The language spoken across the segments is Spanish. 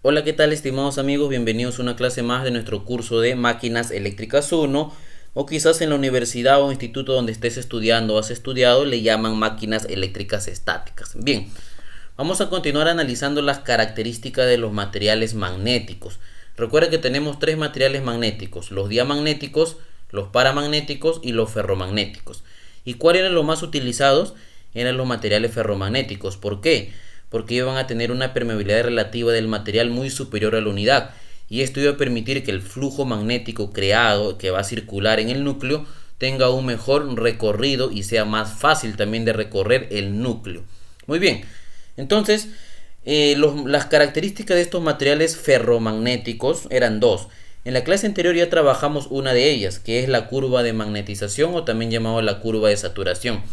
Hola, ¿qué tal, estimados amigos? Bienvenidos a una clase más de nuestro curso de Máquinas Eléctricas 1, o quizás en la universidad o instituto donde estés estudiando o has estudiado le llaman máquinas eléctricas estáticas. Bien, vamos a continuar analizando las características de los materiales magnéticos. Recuerda que tenemos tres materiales magnéticos: los diamagnéticos, los paramagnéticos y los ferromagnéticos. ¿Y cuáles eran los más utilizados? Eran los materiales ferromagnéticos. ¿Por qué? Porque iban a tener una permeabilidad relativa del material muy superior a la unidad, y esto iba a permitir que el flujo magnético creado, que va a circular en el núcleo, tenga un mejor recorrido y sea más fácil también de recorrer el núcleo. Muy bien, entonces las características de estos materiales ferromagnéticos eran dos. En la clase anterior ya trabajamos una de ellas, que es la curva de magnetización, o también llamado la curva de saturación.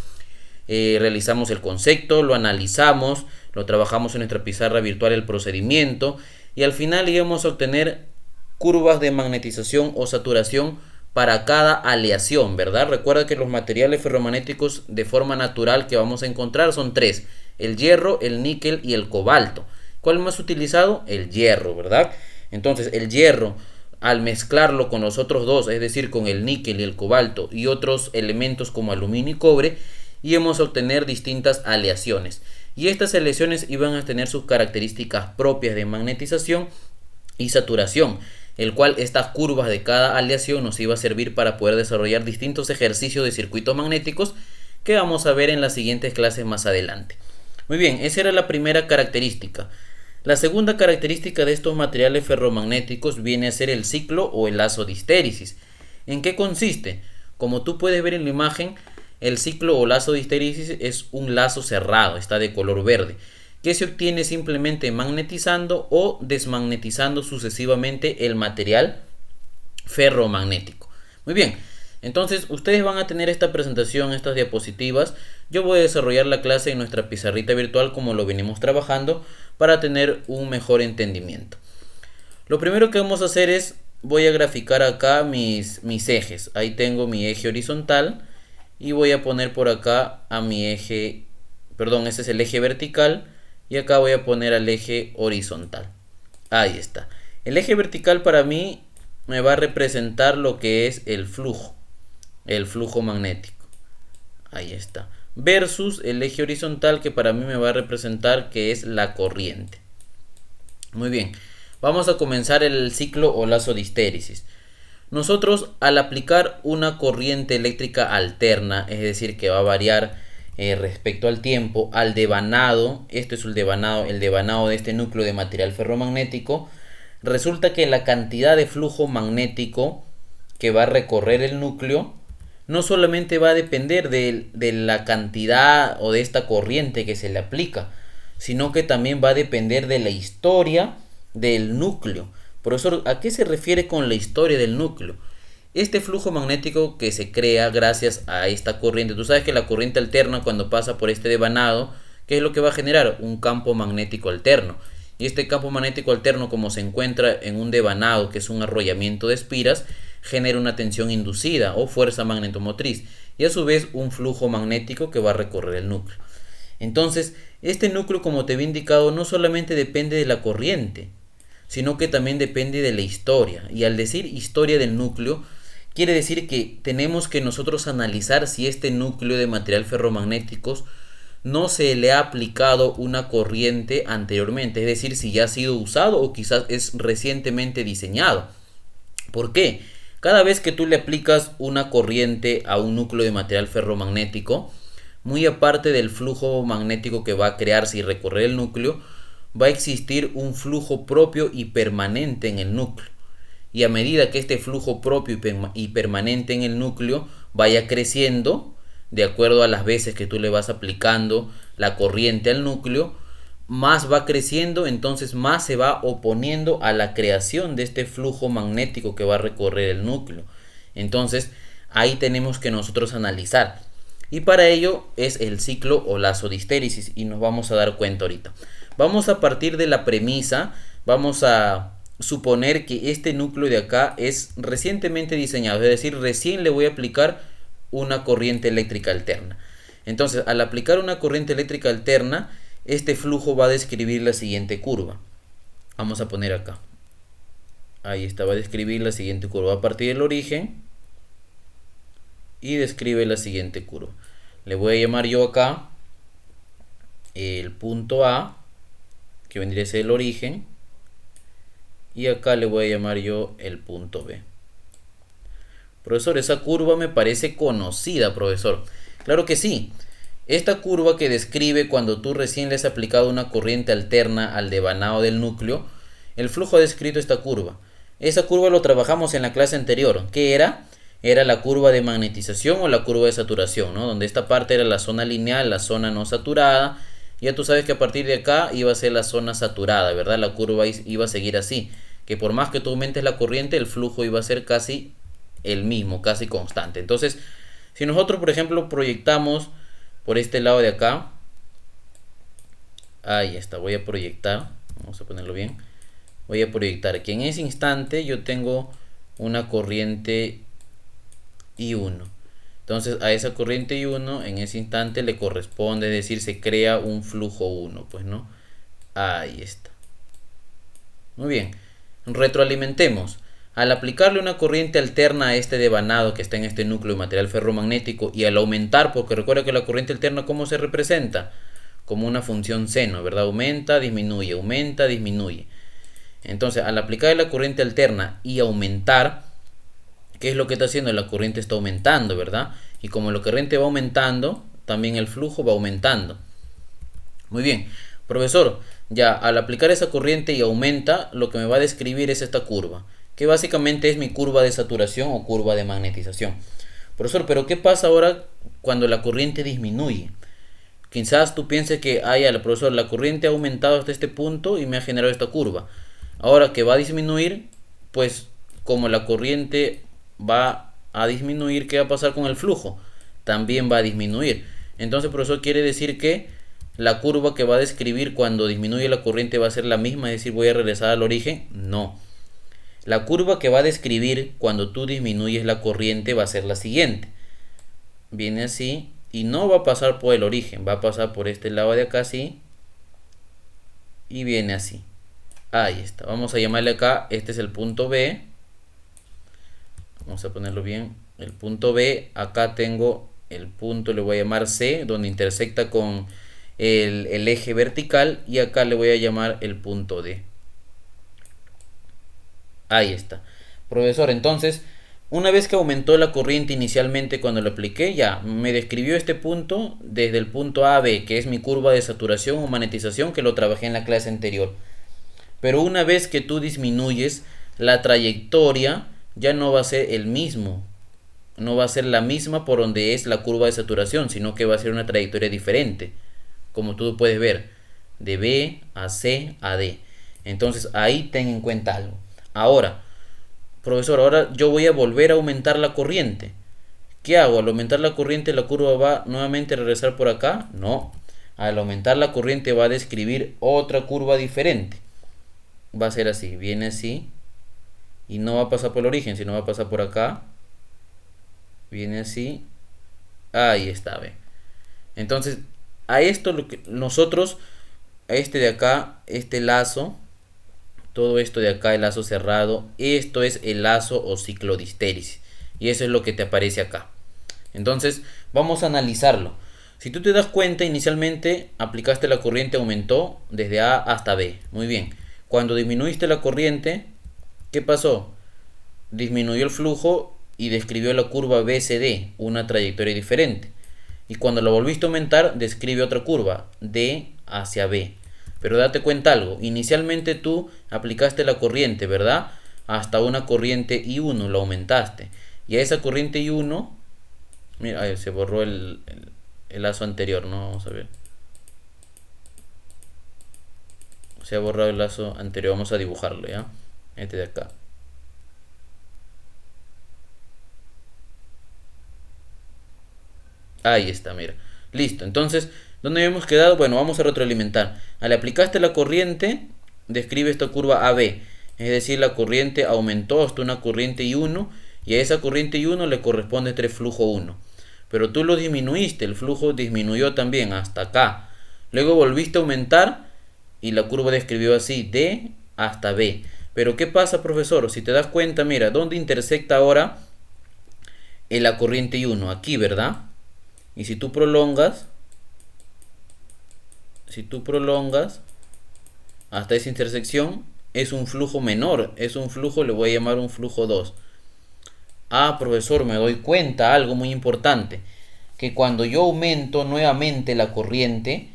Realizamos el concepto, lo analizamos, lo trabajamos en nuestra pizarra virtual, el procedimiento, y al final íbamos a obtener curvas de magnetización o saturación para cada aleación, ¿verdad? Recuerda que los materiales ferromagnéticos de forma natural que vamos a encontrar son tres: el hierro, el níquel y el cobalto. ¿Cuál es más utilizado? El hierro, ¿verdad? Entonces el hierro, al mezclarlo con los otros dos, es decir, con el níquel y el cobalto y otros elementos como aluminio y cobre, íbamos a obtener distintas aleaciones. Y estas aleaciones iban a tener sus características propias de magnetización y saturación, el cual estas curvas de cada aleación nos iba a servir para poder desarrollar distintos ejercicios de circuitos magnéticos que vamos a ver en las siguientes clases más adelante. Muy bien, esa era la primera característica. La segunda característica de estos materiales ferromagnéticos viene a ser el ciclo o el lazo de histéresis. ¿En qué consiste? Como tú puedes ver en la imagen, el ciclo o lazo de histéresis es un lazo cerrado, está de color verde, que se obtiene simplemente magnetizando o desmagnetizando sucesivamente el material ferromagnético. Muy bien, entonces ustedes van a tener esta presentación, estas diapositivas. Yo voy a desarrollar la clase en nuestra pizarrita virtual como lo venimos trabajando para tener un mejor entendimiento. Lo primero que vamos a hacer es, voy a graficar acá mis ejes. Ahí tengo mi eje horizontal y voy a poner por acá a mi eje, perdón, este es el eje vertical, y acá voy a poner al eje horizontal. Ahí está. El eje vertical para mí me va a representar lo que es el flujo magnético. Ahí está. Versus el eje horizontal, que para mí me va a representar que es la corriente. Muy bien. Vamos a comenzar el ciclo o lazo de histéresis. Nosotros, al aplicar una corriente eléctrica alterna, es decir, que va a variar respecto al tiempo, al devanado, esto es el devanado de este núcleo de material ferromagnético, resulta que la cantidad de flujo magnético que va a recorrer el núcleo no solamente va a depender de la cantidad o de esta corriente que se le aplica, sino que también va a depender de la historia del núcleo. Profesor, ¿a qué se refiere con la historia del núcleo? Este flujo magnético que se crea gracias a esta corriente. Tú sabes que la corriente alterna, cuando pasa por este devanado, ¿qué es lo que va a generar? Un campo magnético alterno. Y este campo magnético alterno, como se encuentra en un devanado, que es un arrollamiento de espiras, genera una tensión inducida o fuerza magnetomotriz, y a su vez un flujo magnético que va a recorrer el núcleo. Entonces, este núcleo, como te había indicado, no solamente depende de la corriente, sino que también depende de la historia. Y al decir historia del núcleo, quiere decir que tenemos que nosotros analizar si este núcleo de material ferromagnéticos no se le ha aplicado una corriente anteriormente, es decir, si ya ha sido usado o quizás es recientemente diseñado. ¿Por qué? Cada vez que tú le aplicas una corriente a un núcleo de material ferromagnético, muy aparte del flujo magnético que va a crearse y recorrer el núcleo, va a existir un flujo propio y permanente en el núcleo. Y a medida que este flujo propio y permanente en el núcleo vaya creciendo, de acuerdo a las veces que tú le vas aplicando la corriente al núcleo, más va creciendo, entonces más se va oponiendo a la creación de este flujo magnético que va a recorrer el núcleo. Entonces ahí tenemos que nosotros analizar, y para ello es el ciclo o lazo de histéresis, y nos vamos a dar cuenta ahorita. Vamos a partir de la premisa, vamos a suponer que este núcleo de acá es recientemente diseñado, es decir, recién le voy a aplicar una corriente eléctrica alterna. Entonces, al aplicar una corriente eléctrica alterna, este flujo va a describir la siguiente curva. Vamos a poner acá. Ahí está, va a describir la siguiente curva a partir del origen y describe la siguiente curva. Le voy a llamar yo acá el punto A, que vendría a ser el origen, y acá le voy a llamar yo el punto B. Profesor, esa curva me parece conocida, profesor. Claro que sí. Esta curva que describe cuando tú recién le has aplicado una corriente alterna al devanado del núcleo, el flujo ha descrito esta curva. Esa curva lo trabajamos en la clase anterior. ¿Qué era? Era la curva de magnetización o la curva de saturación, ¿no? Donde esta parte era la zona lineal, la zona no saturada. Ya tú sabes que a partir de acá iba a ser la zona saturada, ¿verdad? La curva iba a seguir así. Que por más que tú aumentes la corriente, el flujo iba a ser casi el mismo, casi constante. Entonces, si nosotros, por ejemplo, proyectamos por este lado de acá, ahí está, voy a proyectar, vamos a ponerlo bien, voy a proyectar que en ese instante yo tengo una corriente I1. Entonces a esa corriente I1 en ese instante le corresponde, es decir, se crea un flujo 1, pues, ¿no? Ahí está. Muy bien, retroalimentemos. Al aplicarle una corriente alterna a este devanado que está en este núcleo de material ferromagnético y al aumentar, porque recuerda que la corriente alterna, ¿cómo se representa? Como una función seno, ¿verdad? Aumenta, disminuye. Entonces, al aplicar la corriente alterna y aumentar, ¿qué es lo que está haciendo? La corriente está aumentando, ¿verdad? Y como la corriente va aumentando, también el flujo va aumentando. Muy bien, profesor, ya al aplicar esa corriente y aumenta, lo que me va a describir es esta curva, que básicamente es mi curva de saturación o curva de magnetización. Profesor, pero ¿qué pasa ahora cuando la corriente disminuye? Quizás tú pienses que, profesor, la corriente ha aumentado hasta este punto y me ha generado esta curva. Ahora que va a disminuir, pues como la corriente va a disminuir, ¿qué va a pasar con el flujo? También va a disminuir. Entonces, profesor, quiere decir que la curva que va a describir cuando disminuye la corriente va a ser la misma, es decir, voy a regresar al origen. No. La curva que va a describir cuando tú disminuyes la corriente va a ser la siguiente. Viene así y no va a pasar por el origen, va a pasar por este lado de acá así y viene así. Ahí está. Vamos a llamarle acá, este es el punto B. Vamos a ponerlo bien. El punto B, acá tengo el punto, le voy a llamar C, donde intersecta con el eje vertical, y acá le voy a llamar el punto D. Ahí está. Profesor, entonces, una vez que aumentó la corriente inicialmente cuando lo apliqué, ya me describió este punto desde el punto A a B, que es mi curva de saturación o magnetización, que lo trabajé en la clase anterior. Pero una vez que tú disminuyes, la trayectoria ya no va a ser el mismo. No va a ser la misma por donde es la curva de saturación, sino que va a ser una trayectoria diferente. Como tú puedes ver, de B a C a D. Entonces ahí ten en cuenta algo. Ahora, profesor, ahora yo voy a volver a aumentar la corriente. ¿Qué hago? Al aumentar la corriente, ¿la curva va nuevamente a regresar por acá? No. Al aumentar la corriente va a describir otra curva diferente. Va a ser así, viene así. Y no va a pasar por el origen, sino va a pasar por acá. Viene así. Ahí está, ve. Entonces, a esto lo que nosotros, a este de acá, este lazo, todo esto de acá, el lazo cerrado, esto es el lazo o ciclo de histéresis. Y eso es lo que te aparece acá. Entonces, vamos a analizarlo. Si tú te das cuenta, inicialmente aplicaste la corriente, aumentó desde A hasta B. Muy bien. Cuando disminuiste la corriente, ¿qué pasó? Disminuyó el flujo y describió la curva BCD, una trayectoria diferente. Y cuando lo volviste a aumentar, describe otra curva, D hacia B. Pero date cuenta algo, inicialmente tú aplicaste la corriente, ¿verdad? Hasta una corriente I1, la aumentaste. Y a esa corriente I1, mira, ahí se borró el lazo anterior, ¿no? Vamos a ver. Se ha borrado el lazo anterior, vamos a dibujarlo, ¿ya? Este de acá. Ahí está, mira. Listo, entonces, ¿dónde habíamos quedado? Bueno, vamos a retroalimentar. Al aplicaste la corriente, describe esta curva AB. Es decir, la corriente aumentó hasta una corriente I1 y a esa corriente I1 le corresponde este flujo 1. Pero tú lo disminuiste, el flujo disminuyó también hasta acá. Luego volviste a aumentar y la curva describió así, D hasta B. Pero ¿qué pasa, profesor? Si te das cuenta, mira, ¿dónde intersecta ahora en la corriente I1? Aquí, ¿verdad? Y si tú prolongas hasta esa intersección, es un flujo menor, es un flujo, le voy a llamar un flujo 2. Ah, profesor, me doy cuenta algo muy importante, que cuando yo aumento nuevamente la corriente,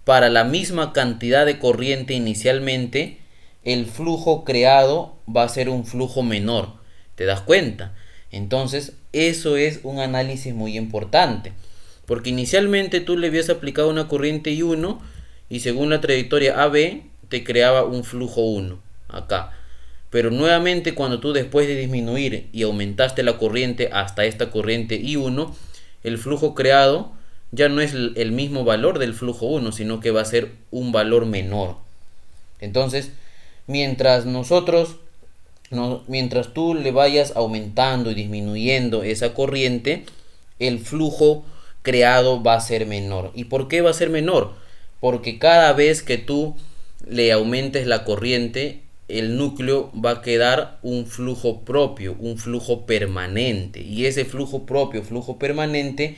para la misma cantidad de corriente inicialmente, el flujo creado va a ser un flujo menor. ¿Te das cuenta? Entonces, eso es un análisis muy importante, porque inicialmente tú le habías aplicado una corriente I1 y según la trayectoria AB te creaba un flujo 1 acá. Pero nuevamente cuando tú después de disminuir y aumentaste la corriente hasta esta corriente I1, el flujo creado ya no es el mismo valor del flujo 1, sino que va a ser un valor menor. Entonces, mientras tú le vayas aumentando y disminuyendo esa corriente, el flujo creado va a ser menor. ¿Y por qué va a ser menor? Porque cada vez que tú le aumentes la corriente, el núcleo va a quedar un flujo propio, un flujo permanente. Y ese flujo propio, flujo permanente,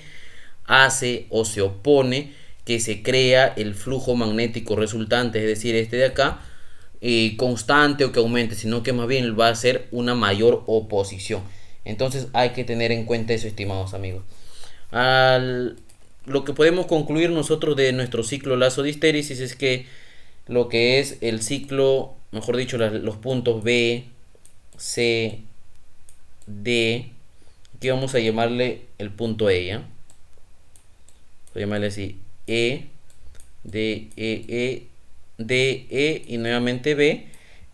hace o se opone que se crea el flujo magnético resultante, es decir, este de acá, constante o que aumente, sino que más bien va a ser una mayor oposición. Entonces hay que tener en cuenta eso, estimados amigos. Lo que podemos concluir nosotros de nuestro ciclo lazo de histéresis es que lo que es el ciclo, mejor dicho, los puntos B, C, D, aquí vamos a llamarle el punto E, ¿ya? Voy a llamarle así, E, D, D, E y nuevamente B.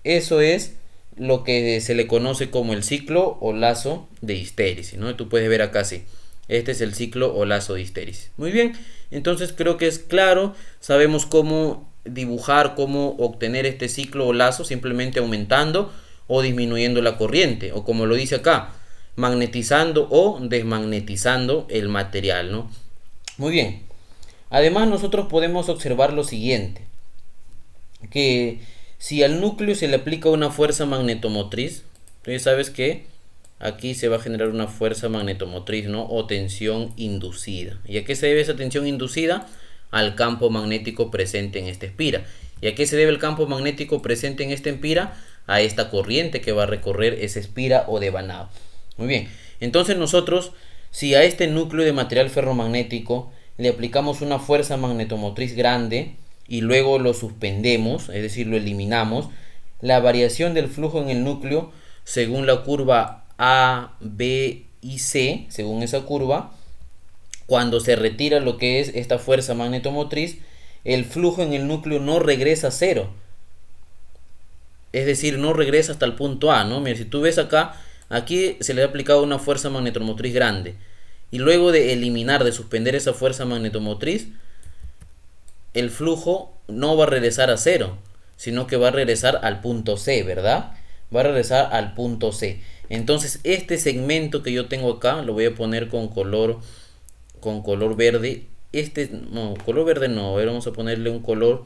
Eso es lo que se le conoce como el ciclo o lazo de histéresis, ¿no? Tú puedes ver acá así. Este es el ciclo o lazo de histéresis. Muy bien, entonces creo que es claro. Sabemos cómo dibujar, cómo obtener este ciclo o lazo, simplemente aumentando o disminuyendo la corriente, o como lo dice acá, magnetizando o desmagnetizando el material, ¿no? Muy bien. Además nosotros podemos observar lo siguiente, que si al núcleo se le aplica una fuerza magnetomotriz, tú ya sabes que aquí se va a generar una fuerza magnetomotriz, ¿no? O tensión inducida. ¿Y a qué se debe esa tensión inducida? Al campo magnético presente en esta espira. ¿Y a qué se debe el campo magnético presente en esta espira? A esta corriente que va a recorrer esa espira o devanado. Muy bien, entonces nosotros, si a este núcleo de material ferromagnético le aplicamos una fuerza magnetomotriz grande y luego lo suspendemos, es decir, lo eliminamos, la variación del flujo en el núcleo según la curva A, B y C, según esa curva, cuando se retira lo que es esta fuerza magnetomotriz, el flujo en el núcleo no regresa a cero. Es decir, no regresa hasta el punto A, ¿no? Mira, si tú ves acá, aquí se le ha aplicado una fuerza magnetomotriz grande. Y luego de eliminar, de suspender esa fuerza magnetomotriz, el flujo no va a regresar a cero, sino que va a regresar al punto C, ¿verdad? Va a regresar al punto C. Entonces este segmento que yo tengo acá lo voy a poner con color verde. No, color verde no, a ver, vamos a ponerle un color,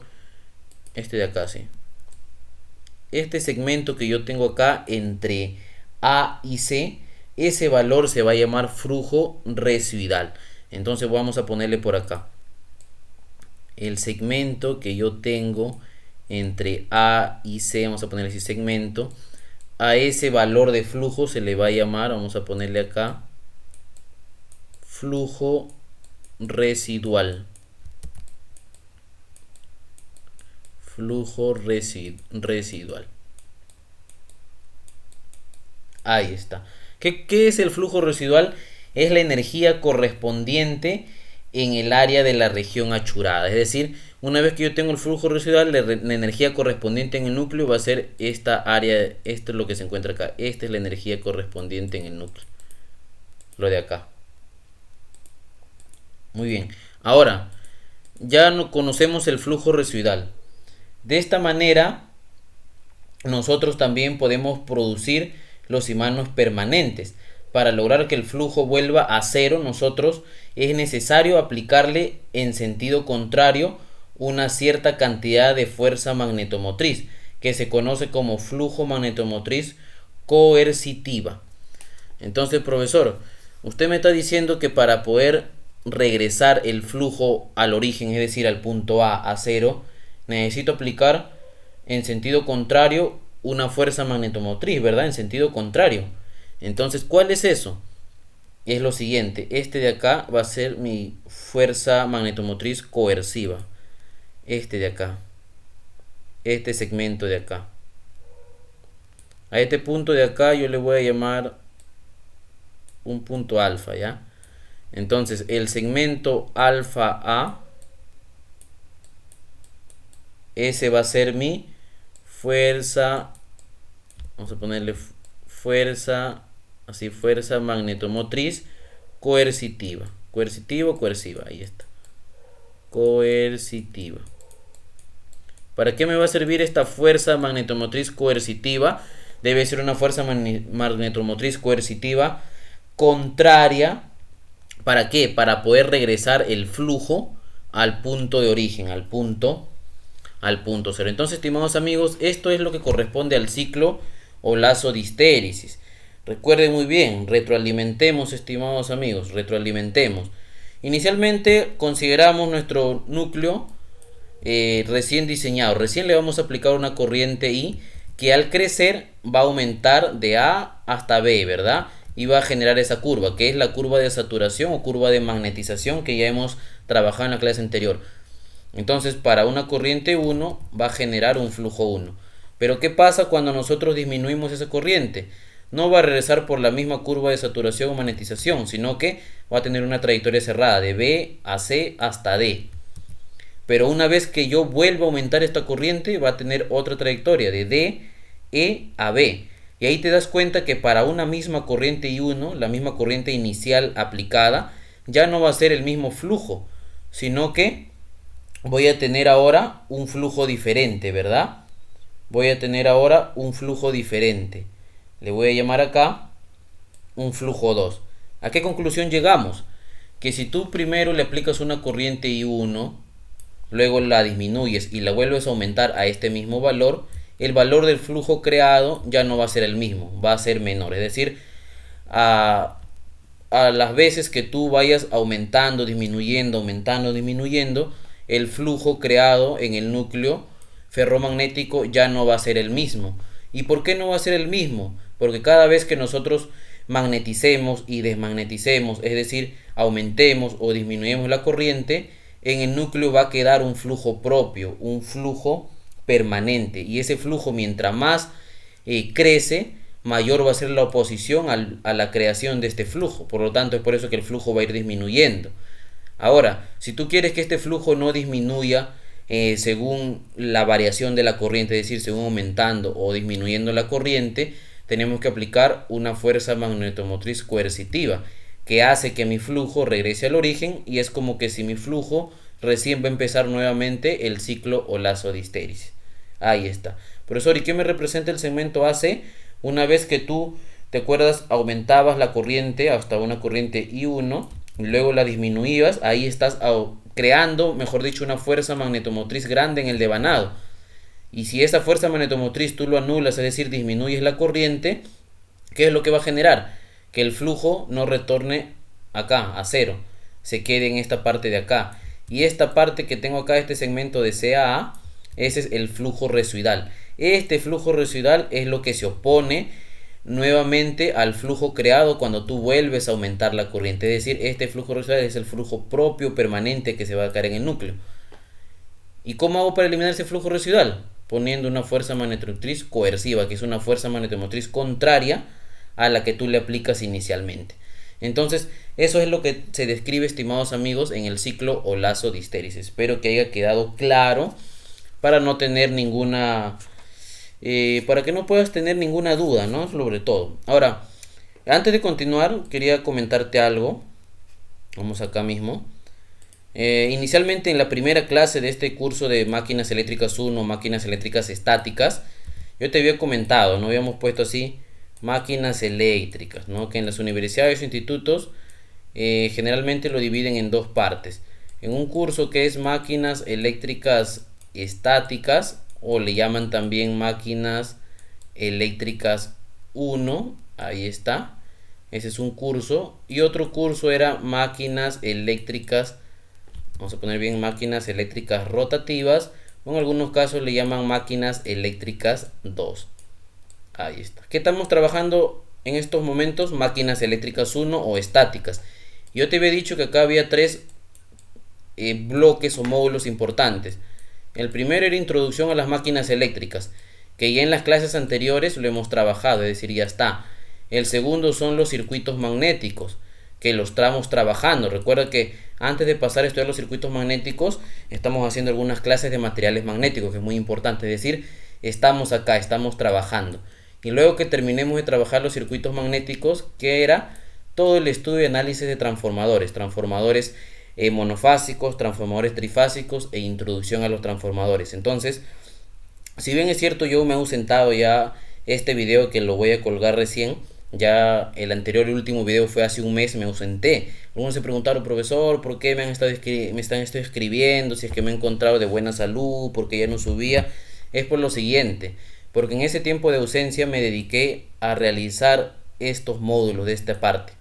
este de acá, sí. Este segmento que yo tengo acá entre A y C, ese valor se va a llamar flujo residual. Entonces vamos a ponerle por acá el segmento que yo tengo entre A y C, vamos a ponerle ese segmento. A ese valor de flujo se le va a llamar, vamos a ponerle acá, flujo residual. Flujo residual. Ahí está. ¿Qué es el flujo residual? Es la energía correspondiente en el área de la región achurada. Es decir, una vez que yo tengo el flujo residual, la energía correspondiente en el núcleo va a ser esta área. Esto es lo que se encuentra acá. Esta es la energía correspondiente en el núcleo. Lo de acá. Muy bien. Ahora, ya no conocemos el flujo residual. De esta manera, nosotros también podemos producir los imanes permanentes. Para lograr que el flujo vuelva a cero, nosotros es necesario aplicarle en sentido contrario una cierta cantidad de fuerza magnetomotriz, que se conoce como flujo magnetomotriz coercitiva. Entonces, profesor, usted me está diciendo que para poder regresar el flujo al origen, es decir, al punto a cero, necesito aplicar en sentido contrario una fuerza magnetomotriz, ¿verdad? En sentido contrario. Entonces, ¿cuál es eso? Es lo siguiente, este de acá va a ser mi fuerza magnetomotriz coerciva. Este de acá. Este segmento de acá. A este punto de acá yo le voy a llamar un punto alfa, ¿ya? Entonces, el segmento alfa A, ese va a ser mi fuerza, vamos a ponerle fuerza, así, fuerza magnetomotriz coercitiva. Coercitiva o coerciva, ahí está. Coercitiva. ¿Para qué me va a servir esta fuerza magnetomotriz coercitiva? Debe ser una fuerza magnetomotriz coercitiva contraria. ¿Para qué? Para poder regresar el flujo al punto de origen, al punto cero. Entonces, estimados amigos, esto es lo que corresponde al ciclo o lazo de histéresis. Recuerden muy bien, retroalimentemos, estimados amigos, retroalimentemos. Inicialmente consideramos nuestro núcleo recién diseñado. Recién le vamos a aplicar una corriente I que al crecer va a aumentar de A hasta B, ¿verdad? Y va a generar esa curva, que es la curva de saturación o curva de magnetización que ya hemos trabajado en la clase anterior. Entonces, para una corriente 1 va a generar un flujo 1. Pero ¿qué pasa cuando nosotros disminuimos esa corriente? No va a regresar por la misma curva de saturación o magnetización, sino que va a tener una trayectoria cerrada de B a C hasta D. Pero una vez que yo vuelva a aumentar esta corriente, va a tener otra trayectoria de D, E a B. Y ahí te das cuenta que para una misma corriente I1, la misma corriente inicial aplicada, ya no va a ser el mismo flujo, sino que voy a tener ahora un flujo diferente, ¿verdad? Voy a tener ahora un flujo diferente. Le voy a llamar acá un flujo 2. ¿A qué conclusión llegamos? Que si tú primero le aplicas una corriente I1, luego la disminuyes y la vuelves a aumentar a este mismo valor, el valor del flujo creado ya no va a ser el mismo, va a ser menor. Es decir, a las veces que tú vayas aumentando, disminuyendo, el flujo creado en el núcleo ferromagnético ya no va a ser el mismo. ¿Y por qué no va a ser el mismo? Porque cada vez que nosotros magneticemos y desmagneticemos, es decir, aumentemos o disminuyamos la corriente, en el núcleo va a quedar un flujo propio, un flujo permanente. Y ese flujo, mientras más crece, mayor va a ser la oposición a la creación de este flujo. Por lo tanto, es por eso que el flujo va a ir disminuyendo. Ahora, si tú quieres que este flujo no disminuya según la variación de la corriente, es decir, según aumentando o disminuyendo la corriente, tenemos que aplicar una fuerza magnetomotriz coercitiva que hace que mi flujo regrese al origen, y es como que si mi flujo recién va a empezar nuevamente el ciclo o lazo de histéresis. Ahí está. Profesor, ¿y qué me representa el segmento AC? Una vez que tú, ¿te acuerdas? Aumentabas la corriente hasta una corriente I1, y luego la disminuías, ahí estás creando, mejor dicho, una fuerza magnetomotriz grande en el devanado. Y si esa fuerza magnetomotriz tú lo anulas, es decir, disminuyes la corriente, ¿qué es lo que va a generar? Que el flujo no retorne acá a cero, se quede en esta parte de acá. Y esta parte que tengo acá, este segmento de CAA, ese es el flujo residual. Este flujo residual es lo que se opone nuevamente al flujo creado cuando tú vuelves a aumentar la corriente. Es decir, este flujo residual es el flujo propio permanente que se va a caer en el núcleo. ¿Y cómo hago para eliminar ese flujo residual? Poniendo una fuerza magnetomotriz coerciva, que es una fuerza magnetomotriz contraria a la que tú le aplicas inicialmente. Entonces, eso es lo que se describe, estimados amigos, en el ciclo o lazo de histéresis. Espero que haya quedado claro para no tener ninguna... para que no puedas tener ninguna duda, ¿no? Sobre todo. Ahora, antes de continuar, quería comentarte algo. Vamos acá mismo. Inicialmente en la primera clase de este curso de máquinas eléctricas 1, máquinas eléctricas estáticas, yo te había comentado, no habíamos puesto así máquinas eléctricas, ¿no? Que en las universidades o institutos generalmente lo dividen en dos partes. En un curso que es máquinas eléctricas estáticas o le llaman también máquinas eléctricas 1, ahí está, ese es un curso. Y otro curso era máquinas eléctricas, vamos a poner bien, máquinas eléctricas rotativas, o en algunos casos le llaman máquinas eléctricas 2. Ahí está. ¿Qué estamos trabajando en estos momentos? Máquinas eléctricas 1 o estáticas. Yo te había dicho que acá había tres bloques o módulos importantes. El primero era introducción a las máquinas eléctricas, que ya en las clases anteriores lo hemos trabajado, es decir, ya está. El segundo son los circuitos magnéticos, que los estamos trabajando. Recuerda que antes de pasar a estudiar los circuitos magnéticos, estamos haciendo algunas clases de materiales magnéticos, que es muy importante. Es decir, estamos acá, estamos trabajando. Y luego que terminemos de trabajar los circuitos magnéticos, que era todo el estudio y análisis de transformadores, monofásicos, transformadores trifásicos e introducción a los transformadores. Entonces, si bien es cierto, yo me he ausentado ya este video que lo voy a colgar recién, ya el anterior y último video fue hace un mes, me ausenté. Algunos se preguntaron, profesor, ¿por qué me están escribiendo? Si es que me he encontrado de buena salud, porque ya no subía. Es por lo siguiente, porque en ese tiempo de ausencia me dediqué a realizar estos módulos de esta parte.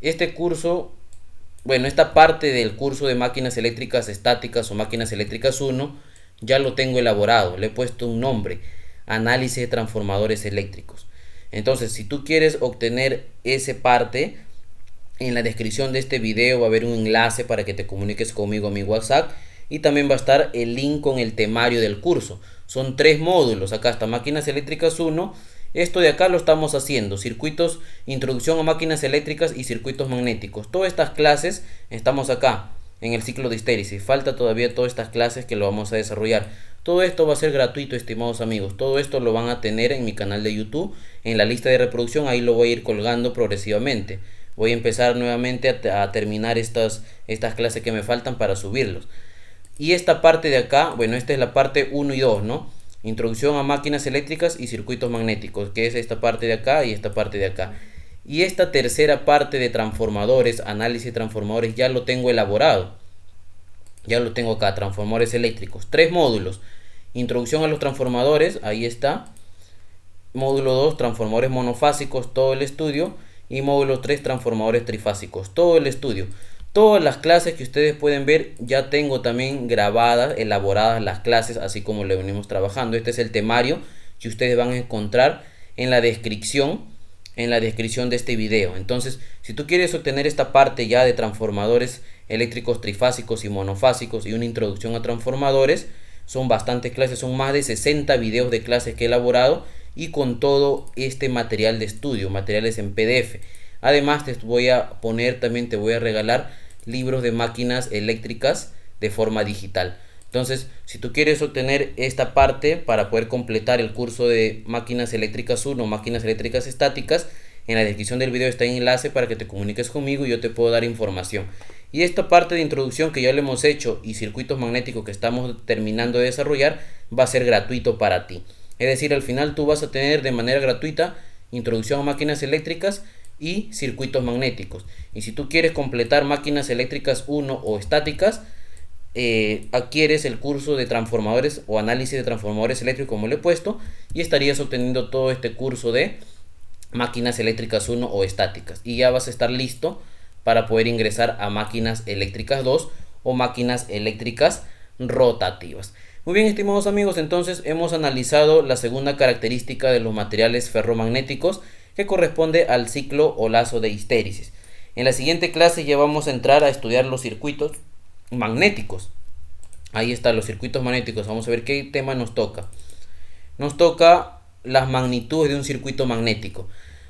Este curso, bueno, esta parte del curso de máquinas eléctricas estáticas o máquinas eléctricas 1, ya lo tengo elaborado, le he puesto un nombre, análisis de transformadores eléctricos. Entonces, si tú quieres obtener esa parte, en la descripción de este video va a haber un enlace para que te comuniques conmigo a mi WhatsApp, y también va a estar el link con el temario del curso. Son 3 módulos, acá está máquinas eléctricas 1, esto de acá lo estamos haciendo, circuitos, introducción a máquinas eléctricas y circuitos magnéticos. Todas estas clases estamos acá en el ciclo de histéresis, falta todavía todas estas clases que lo vamos a desarrollar. Todo esto va a ser gratuito, estimados amigos, todo esto lo van a tener en mi canal de YouTube, en la lista de reproducción, ahí lo voy a ir colgando progresivamente. Voy a empezar nuevamente a terminar estas clases que me faltan para subirlos. Y esta parte de acá, bueno, esta es la parte 1 y 2, ¿no? Introducción a máquinas eléctricas y circuitos magnéticos, que es esta parte de acá y esta parte de acá. Y esta tercera parte de transformadores, análisis de transformadores, ya lo tengo elaborado. Ya lo tengo acá, transformadores eléctricos. 3 módulos. Introducción a los transformadores, ahí está. Módulo 2, transformadores monofásicos, todo el estudio. Y módulo 3, transformadores trifásicos, todo el estudio. Todas las clases que ustedes pueden ver, ya tengo también grabadas, elaboradas las clases, así como lo venimos trabajando. Este es el temario que ustedes van a encontrar en la descripción de este video. Entonces, si tú quieres obtener esta parte ya de transformadores eléctricos trifásicos y monofásicos y una introducción a transformadores, son bastantes clases, son más de 60 videos de clases que he elaborado, y con todo este material de estudio, materiales en PDF. Además te voy a poner, también te voy a regalar libros de máquinas eléctricas de forma digital. Entonces, si tú quieres obtener esta parte para poder completar el curso de máquinas eléctricas 1 o máquinas eléctricas estáticas, en la descripción del video está el enlace para que te comuniques conmigo y yo te puedo dar información. Y esta parte de introducción que ya lo hemos hecho y circuitos magnéticos que estamos terminando de desarrollar va a ser gratuito para ti. Es decir, al final tú vas a tener de manera gratuita introducción a máquinas eléctricas y circuitos magnéticos. Y si tú quieres completar máquinas eléctricas 1 o estáticas, adquieres el curso de transformadores o análisis de transformadores eléctricos, como le he puesto, y estarías obteniendo todo este curso de máquinas eléctricas 1 o estáticas, y ya vas a estar listo para poder ingresar a máquinas eléctricas 2 o máquinas eléctricas rotativas. Muy bien, estimados amigos, entonces hemos analizado la segunda característica de los materiales ferromagnéticos, que corresponde al ciclo o lazo de histéresis. En la siguiente clase ya vamos a entrar a estudiar los circuitos magnéticos. Ahí están los circuitos magnéticos. Vamos a ver qué tema nos toca. Nos toca las magnitudes de un circuito magnético.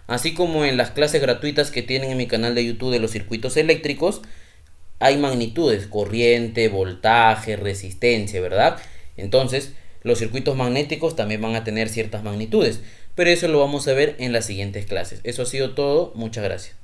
Así como en las clases gratuitas que tienen en mi canal de YouTube de los circuitos eléctricos, hay magnitudes, corriente, voltaje, resistencia, ¿verdad? Entonces, los circuitos magnéticos también van a tener ciertas magnitudes, pero eso lo vamos a ver en las siguientes clases. Eso ha sido todo, muchas gracias.